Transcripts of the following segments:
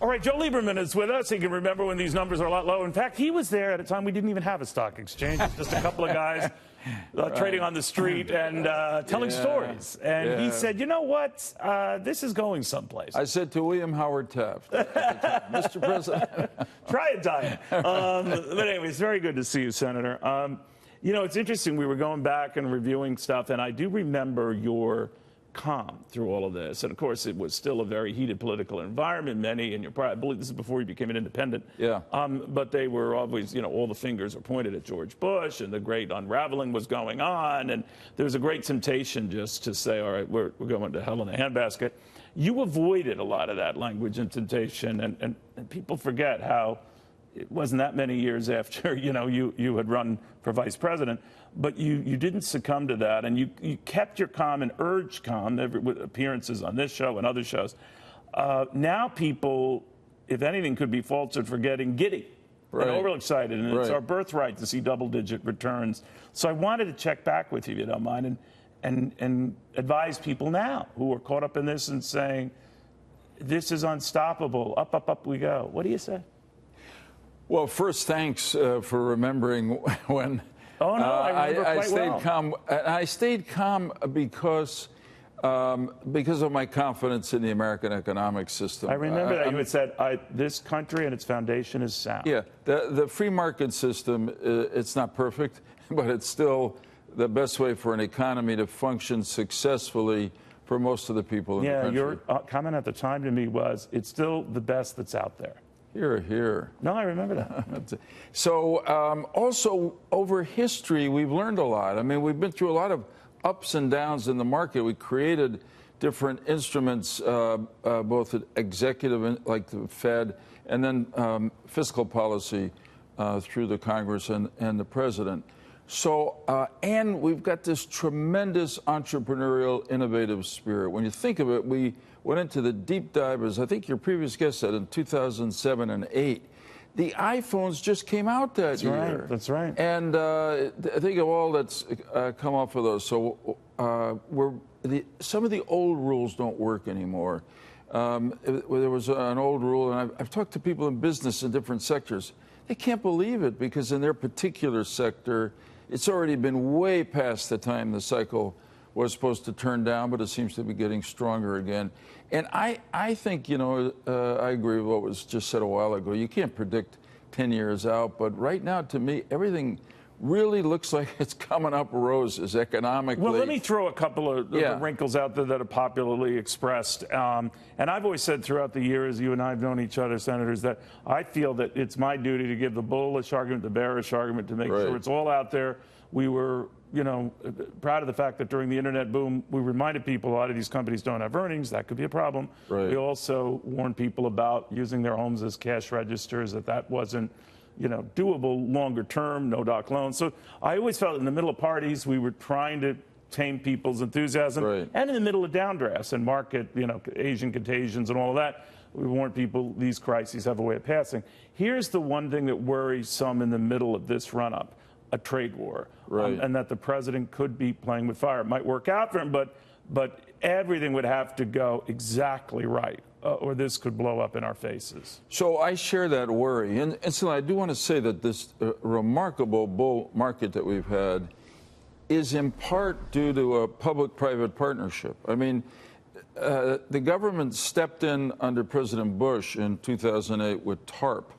All right, Joe Lieberman is with us. He can remember when these numbers are a lot lower. In fact, he was there at a time we didn't even have a stock exchange. Just a couple of guys trading on the street and telling stories. And he said, you know what? This is going someplace. I said to William Howard Taft, Mr. President. Try it, Diane. But anyway, it's very good to see you, Senator. You know, it's interesting. We were going back and reviewing stuff, and I do remember your calm through all of this. And of course, it was still a very heated political environment. Many, and I believe this is before you became an independent. Yeah. But they were always, you know, all the fingers were pointed at George Bush, and the great unraveling was going on. And there was a great temptation just to say, all right, we're going to hell in a handbasket. You avoided a lot of that language and temptation, and people forget how it wasn't that many years after, you know, you had run for vice president, but you didn't succumb to that, and you kept your calm and urged calm with appearances on this show and other shows. Now people, if anything, could be faulted for getting giddy and overexcited, and it's our birthright to see double-digit returns. So I wanted to check back with you, if you don't mind, and advise people now who are caught up in this and saying, this is unstoppable, up, up, up we go. What do you say? Well, first, thanks for remembering when I stayed well. calm. I stayed calm because of my confidence in the American economic system. I remember that you had said, this country and its foundation is sound. Yeah, the free market system, it's not perfect, but it's still the best way for an economy to function successfully for most of the people in the country. Yeah, your comment at the time to me was, it's still the best that's out there. Here, here. No, I remember that. So also over history, we've learned a lot. I mean, we've been through a lot of ups and downs in the market. We created different instruments, both executive, like the Fed, and then fiscal policy through the Congress and the president. So, and we've got this tremendous entrepreneurial, innovative spirit. When you think of it, we went into the deep dive, as I think your previous guest said, in 2007 and 8. The iPhones just came out that year. That's right. And think of all that's come off of those. So some of the old rules don't work anymore. There was an old rule, and I've talked to people in business in different sectors. They can't believe it because in their particular sector, it's already been way past the time the cycle was supposed to turn down, but it seems to be getting stronger again. And I think, you know, I agree with what was just said a while ago. You can't predict 10 years out, but right now, to me, everything really looks like it's coming up roses economically. Well, let me throw a couple of wrinkles out there that are popularly expressed. And I've always said throughout the years, you and I have known each other, Senators, that I feel that it's my duty to give the bullish argument, the bearish argument, to make sure it's all out there. We were, you know, proud of the fact that during the internet boom, we reminded people a lot of these companies don't have earnings. That could be a problem. We also warned people about using their homes as cash registers, that wasn't, you know, doable longer term, no doc loans. So I always felt in the middle of parties, we were trying to tame people's enthusiasm. And in the middle of downdrafts and market, you know, Asian contagions and all of that, we warned people these crises have a way of passing. Here's the one thing that worries some in the middle of this run-up. A trade war, and that the president could be playing with fire. It might work out for him, but everything would have to go exactly right, or this could blow up in our faces. So I share that worry, and so I do want to say that this remarkable bull market that we've had is in part due to a public-private partnership. I mean, the government stepped in under President Bush in 2008 with TARP.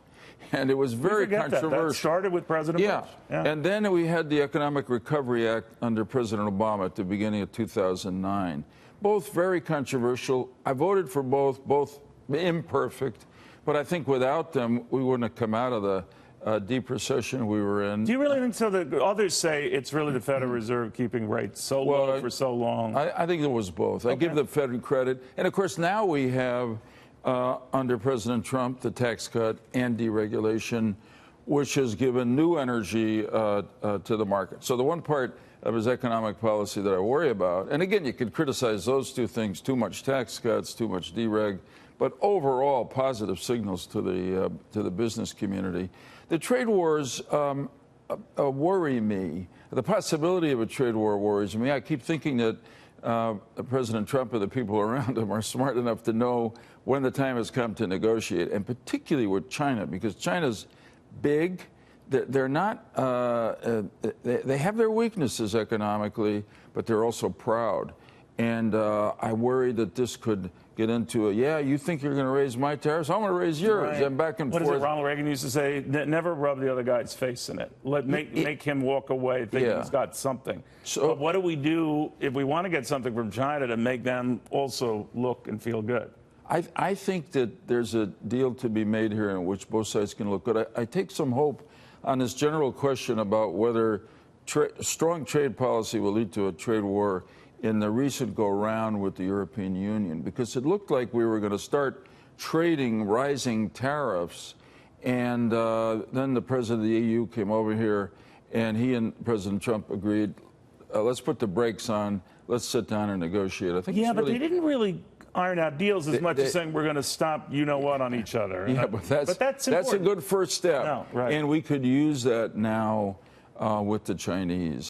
And it was very controversial. That started with President Bush. And then we had the Economic Recovery Act under President Obama at the beginning of 2009. Both very controversial. I voted for both imperfect. But I think without them, we wouldn't have come out of the deep recession we were in. Do you really think so? The others say it's really the Federal Reserve keeping rates so low for so long. I think it was both. I give the Fed credit. And, of course, now we have, under President Trump, the tax cut and deregulation, which has given new energy to the market. So the one part of his economic policy that I worry about, and again, you could criticize those two things, too much tax cuts, too much dereg, but overall positive signals to the business community. The trade wars worry me. The possibility of a trade war worries me. I keep thinking that President Trump and the people around him are smart enough to know when the time has come to negotiate, and particularly with China, because China's big. They're not. They have their weaknesses economically, but they're also proud. And I worry that this could get into you think you're going to raise my tariffs? I'm going to raise yours. Right. And back and forth. What is it Ronald Reagan used to say? Never rub the other guy's face in it. Make him walk away thinking he's got something. So but what do we do if we want to get something from China to make them also look and feel good? I think that there's a deal to be made here in which both sides can look good. I take some hope on this general question about whether strong trade policy will lead to a trade war in the recent go-round with the European Union, because it looked like we were going to start trading rising tariffs, and then the president of the EU came over here, and he and President Trump agreed, let's put the brakes on, let's sit down and negotiate. I think but they didn't really iron out deals as much as saying we're going to stop you-know-what on each other. Yeah, but that's a good first step, No, right. and we could use that now with the Chinese.